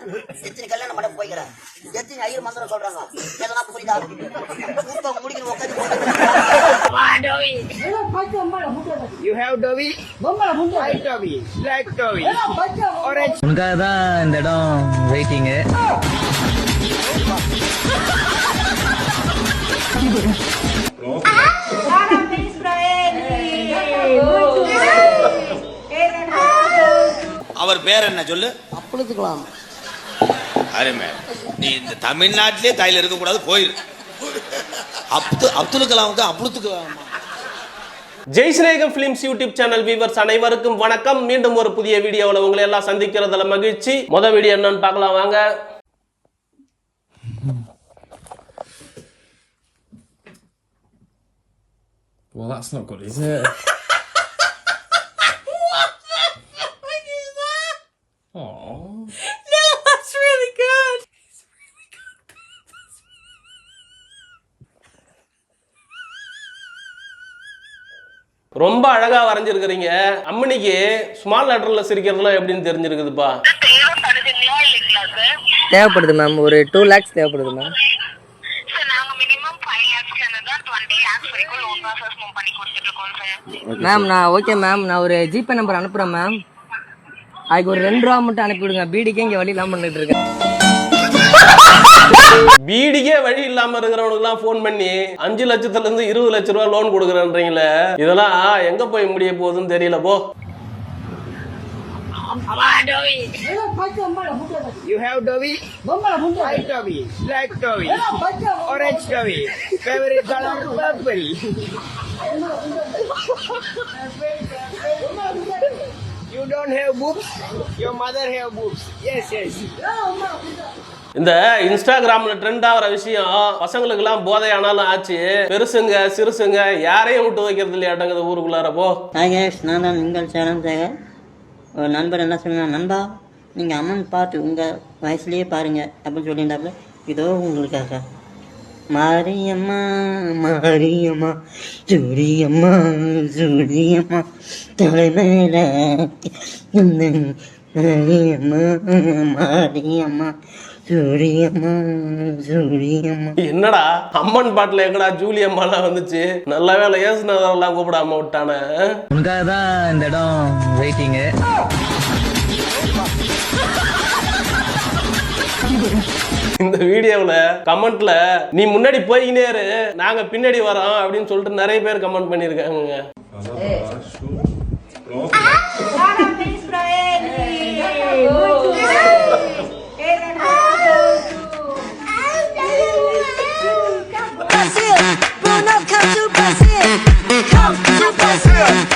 எத்தனை கல்யாணம் பண்ண போய்க்கிறேன், எத்தனை ஐயர் மந்திரம் சொல்றாங்க, எதனா புரியுதா? சூப்பர் முடிக்கணும் உட்காந்து. You have Dovey? White Dovey, black Dovey, orange. உனக்காக தான் இந்த இடம் வெயிட்டிங். அவர் பேர் என்ன சொல்லு? அப்பளத்துக்கலாம். அருமை. நீ இந்த தமிழ்நாட்டிலே தாயில இருக்க கூடாது, போயிரு. அப்துல் கலாமுக்கு அப்துல் ஜெய்ஸ்நேகம் பிலிம்ஸ் யூடியூப் சேனல் வியூவர்ஸ் அனைவருக்கும் வணக்கம். மீண்டும் ஒரு புதிய வீடியோவில் உங்களை எல்லாம் சந்திக்கிறதுல மகிழ்ச்சி. முதல் வீடியோ என்னன்னு பார்க்கலாம் வாங்க. Well, that's not good, is it? Oh. No, that's really good. It's really good. ரொம்ப அழகா வரைஞ்சிருக்கிறீங்க. அம்மனிக்கு ஸ்மால் லெட்டர்ல சிரிக்கிறதுலாம் எப்படின்னு தெரிஞ்சிருக்குதுப்பா. தேவைப்படுது மேம், ஒரு 2 lakhs தேவைப்படுது மேம். மேம் நான் ஓகே மேம், நான் ஒரு ஜிபே நம்பர் அனுப்புறேன் மேம். அதுக்கு ஒரு 2 ரூபா மட்டும் அனுப்பிவிடுங்க. பீடிக்கே இங்கே வழி இல்லாமல் பண்ணிட்டு இருக்கேன். பீடிக்கே வழி இல்லாம இருக்கிறவனுக்கு எல்லாம் போன் பண்ணி 5 லட்சத்துல இருந்து 20 லட்சம் ரூபாய் லோன் கொடுக்குறேன்றீங்களே, இதெல்லாம் எங்க போய் முடிய போகுதுன்னு தெரியல. போ. You have Dovey? White Dovey, black Dovey, orange Dovey, favorite color purple. You don't have boobs? Your mother have boobs. Yes, yes. இந்த இன்ஸ்டாகிராம்ல ட்ரெண்ட் ஆகிற விஷயம் பசங்களுக்கு எல்லாம் போதை ஆனாலும் ஆச்சு. பெருசுங்க சிறுசுங்க யாரையும் விட்டு வைக்கிறது இல்லையாட்டங்குது ஊருக்குள்ளார. போ. நான் தான் உங்கள் சேலம் சேகர். ஒரு நண்பர் என்ன சொன்னா, நண்பா நீங்கள் அம்மன் பாட்டு உங்கள் வயசுலேயே பாருங்க அப்படின்னு சொல்லியிருந்தாப்புல. இதோ உங்களுக்காக. மாரியம்மா மாரியம்மா சூரியம்மா சூரியம்மா தலைமையில மாரியம்மா மாரியம்மா சூரியம்மா சூரியம்மா. என்னடா அம்மன் பாட்டுல எங்கடா ஜூலி அம்மாலாம் வந்துச்சு? நல்ல வேலை ஏசுனதெல்லாம் கூப்பிடாம விட்டானே. உனக்காக தான் இந்த இடம் வெயிட்டிங். இந்த வீடியோல கமெண்ட்ல நீ முன்னாடி போய்கினே இரு, நாங்க பின்னாடி வரோம் அப்படின்னு சொல்லிட்டு நிறைய பேர் கமெண்ட் பண்ணிருக்காங்க.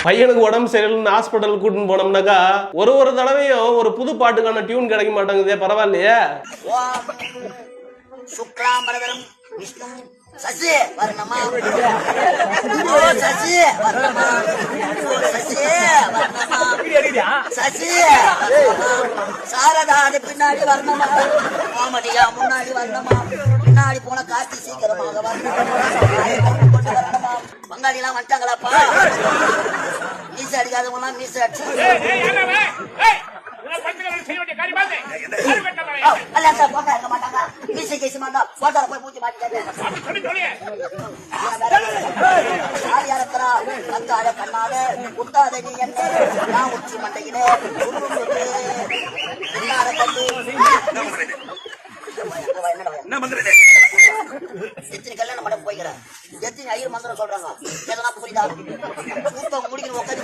பையனுக்கு உடம்பு சரியில்லைன்னு ஹாஸ்பிட்டல் கூட்டின்னு போனோம்னாக்கா ஒரு தடவையும் ஒரு புது பாட்டுக்கான டியூன் கிடைக்க மாட்டாங்குதே. பரவாயில்லையே. சுக்லாம்பரதரம் விஷ்ணு சசி வர்ணமா சசி வர்ணமா சசி வர்ணமா சசி சாரதாடு பின்னாடி வர்ணமா மாமடியா முன்னாடி வர்ணமா பின்னாடி போன கார்த்தி சீக்கிரமாக வர்ணமா பங்காளி எல்லாம் வந்துட்டாங்களாப்பா. மீச அடிக்காதவங்களாம் மீச அடிச்சு உச்சி மண்டையில எத்தனை கல்யாணம் பண்ண போய்க்கிறேன், எத்தனை ஐயர் மந்திரம் சொல்றாங்க, எதனா புரியுதா? சூப்பர் முடிக்கணும் உட்காந்து.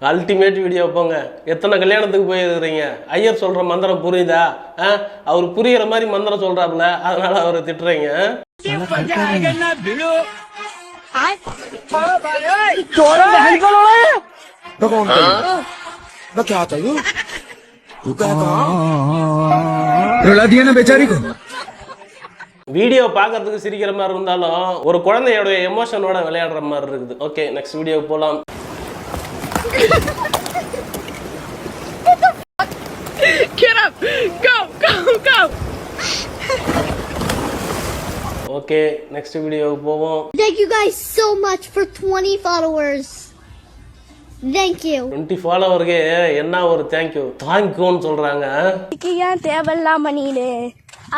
அல்டிமேட் வீடியோ போங்க. எத்தனை கல்யாணத்துக்கு போயிருக்கிறீங்க? ஐயர் சொல்ற மந்திரம் புரியுதா? அவர் புரியுற மாதிரி மந்திரம் சொல்றாப்ல, அதனால அவரை திட்டுறீங்க. வீடியோ பார்க்கறதுக்கு சிரிக்கிற மாதிரி இருந்தாலும் ஒரு குழந்தையோட எமோஷனோட விளையாடுற மாதிரி இருக்குது. ஓகே, நெக்ஸ்ட் வீடியோ போலாம். Get up! Go! Go! Go! Okay, next வீடியோவுக்கு போவோம். Thank you guys so much for 20 followers. Thank you. 20 ஃபாலோவருக்கு என்ன ஒரு தேங்க்யூன்னு சொல்றாங்க. ஏன் தேவையில்லாம நீனு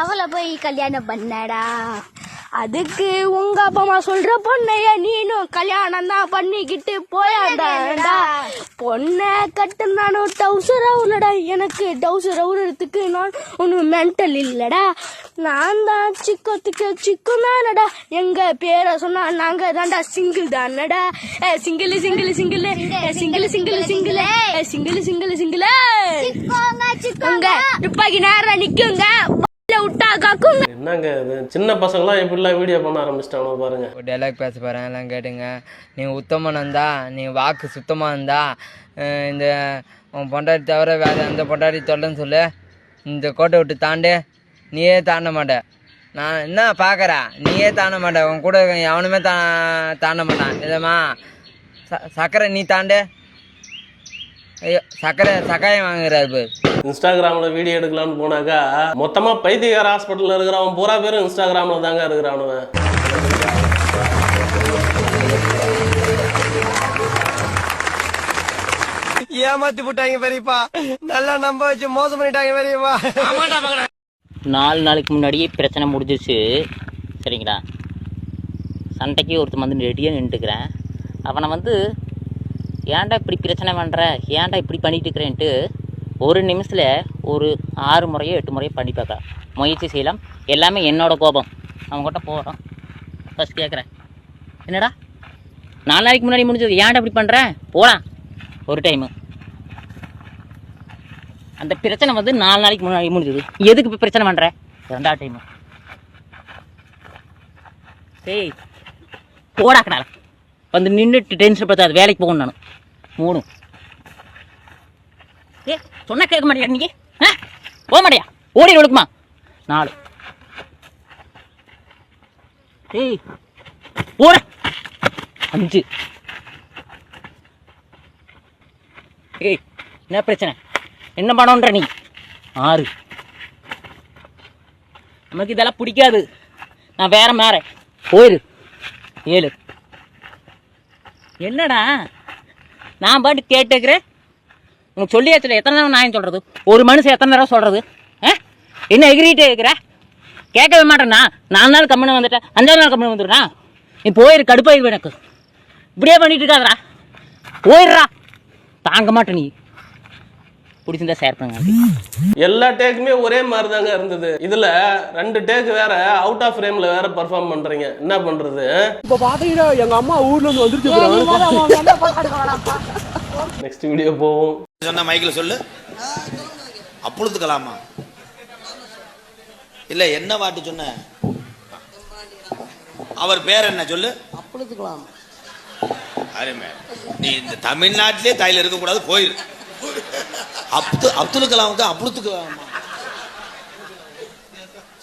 அவளை போய் கல்யாணம் பண்ணடா. அதுக்கு உங்க அப்பா அம்மா சொல்ற பொண்ணைய நீனும் கல்யாணம் தான் பண்ணிக்கிட்டு போயாண்டா. பொண்ணை கட்டுனானும் டவுசர் அவுலடா. எனக்கு டவுசர் அவுறதுக்கு நான் ஒன்னும் மென்டல் இல்லடா. நான் தான் சிக்கும் தானடா. எங்க பேரை சொன்னா நாங்க தான்டா சிங்கிள் தானடா. Single single single single single single single single single உங்க துப்பாக்கி நேரம் நிக்குங்க. என்னங்க இது சின்ன பசங்களாம் எப்படிலாம் வீடியோ பண்ண ஆரம்பிச்சிட்டாங்க பாருங்க. ஒரு டைலாக் பேச போகிறேன், எல்லாம் கேட்டுங்க. நீ உத்தமன் இருந்தா, நீ வாக்கு சுத்தமாக இருந்தா, இந்த உன் பொண்டாட்டி தவிர வேறு எந்த பொண்டாட்டி தொல்லைன்னு சொல்லு, இந்த கோட்டை விட்டு தாண்டு, நீயே தாண்ட மாட்ட. நான் என்ன பார்க்குறேன், நீயே தாண்ட மாட்ட, உன் கூட எவனுமே தாண்ட மாட்டான். இதம்மா சக்கரை நீ தாண்டு. ஐயோ சக்காயம் வாங்குறாரு. இன்ஸ்டாகிராம்ல வீடியோ எடுக்கலாம்னு போனாக்கா மொத்தமா பைத்தியக்கார ஹாஸ்பிட்டல்ல இருக்கிறவன் பூரா பேரும் இன்ஸ்டாகிராம்ல தாங்க இருக்கிறானுவன். ஏமாத்தி போட்டாங்க பெரியப்பா. நல்லா நம்ப வச்சு மோசம் பண்ணிட்டாங்க பெரியப்பா. 4 நாளைக்கு முன்னாடியே பிரச்சனை முடிஞ்சிருச்சு சரிங்களா. சண்டைக்கு ஒருத்தன் வந்து ரெடியாக நின்றுக்கிறேன். அவனை வந்து ஏன்டா இப்படி பிரச்சனை பண்ணுற, ஏன்டா இப்படி பண்ணிட்டு இருக்கிறேன்ட்டு ஒரு நிமிஷத்தில் ஒரு 6 முறையோ 8 முறையோ பண்ணி பார்க்குறேன். முயற்சி செய்யலாம். எல்லாமே என்னோட கோபம். அவங்ககிட்ட போகிறோம். ஃபஸ்ட் கேட்குறேன், என்னடா 4 நாளைக்கு முன்னாடி முடிஞ்சது, ஏன்டா இப்படி பண்ணுறேன் போகலாம். ஒரு டைமு அந்த பிரச்சனை வந்து 4 நாளைக்கு முன்னாடி முடிஞ்சது, எதுக்கு இப்போ பிரச்சனை பண்ணுற 2வது டைமு. சரி போடாக்கனால வந்து நின்றுட்டு டென்ஷன் பார்த்தாது, வேலைக்கு போகணும். நான் 3 சொன்னா கேட்க மாட்டியா நீ, போக மாட்டியா, ஓடி ஒழுக்குமா. 4 ஏய் போட. 5 ஏய் என்ன பிரச்சனை, என்ன பண்ணோன்ற நீ. 6 நமக்கு இதெல்லாம் பிடிக்காது, நான் வேற மாறேன் போயிரு. 7 என்னடா நான் பாட்டு கேட்டுக்கிறேன். உனக்கு சொல்லியாச்சுல எத்தனை நேரம் நான் சொல்கிறது, ஒரு மனுஷன் எத்தனை நேரம் சொல்கிறது. என்ன எகிரிட்டே இருக்கிற, கேட்கவே மாட்டேன்னா. 4 நாள் கம்மனு வந்துட்டேன், 5வது நாள் கம்மனு வந்துடுறா. நீ போயிரு, கடுப்பாயிரு எனக்கு. இப்படியே பண்ணிட்டு இருக்காதரா, போயிடுறா. தாங்க மாட்டேன். நீ பிடிச்சிருந்தா ஷேர் பண்ணுங்க. எல்லா டேக்குமே ஒரே மாதிரி தாங்க இருந்தது. இதுல 2 டேக் வேற அவுட் ஆஃப் ஃப்ரேம்ல வேற பெர்ஃபார்ம் பண்றீங்க, என்ன பண்றது. இப்ப பாத்தீங்கன்னா எங்க அம்மா ஊர்ல இருந்து வந்துருச்சு. நெக்ஸ்ட் வீடியோ போவோம். சொன்ன மைக்கில் சொல்லு. அப்பொழுதுக்கலாமா இல்ல என்ன வாட்டு சொன்ன, அவர் பேர் என்ன சொல்லு. அப்பொழுதுக்கலாம். அருமை. நீ இந்த தமிழ்நாட்டிலே தாயில இருக்க கூடாது, போயிரு. அப்துல் கலாம் வந்து அப்பொழுதுக்கலாமா.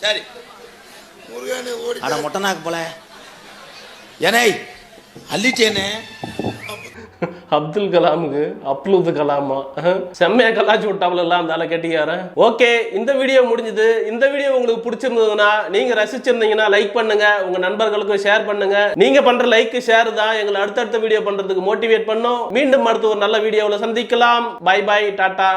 சரி அட மொட்டனாக்கு போல ஏனே அள்ளிட்டேனே. அப்துல் கலாமுக்கு அப்துல் கலாமா செம்மையா கலாச்சி விட்டாமல் எல்லாம் அந்த கேட்டிக்காரன். ஓகே, இந்த வீடியோ முடிஞ்சது. இந்த வீடியோ உங்களுக்கு பிடிச்சிருந்ததுன்னா, நீங்க ரசிச்சிருந்தீங்கன்னா லைக் பண்ணுங்க, உங்க நண்பர்களுக்கும் ஷேர் பண்ணுங்க. நீங்க பண்ற லைக் ஷேர் தான் எங்களை அடுத்தடுத்த வீடியோ பண்றதுக்கு மோட்டிவேட் பண்ணும். மீண்டும் அடுத்த ஒரு நல்ல வீடியோவில் சந்திக்கலாம். Bye bye, Tata.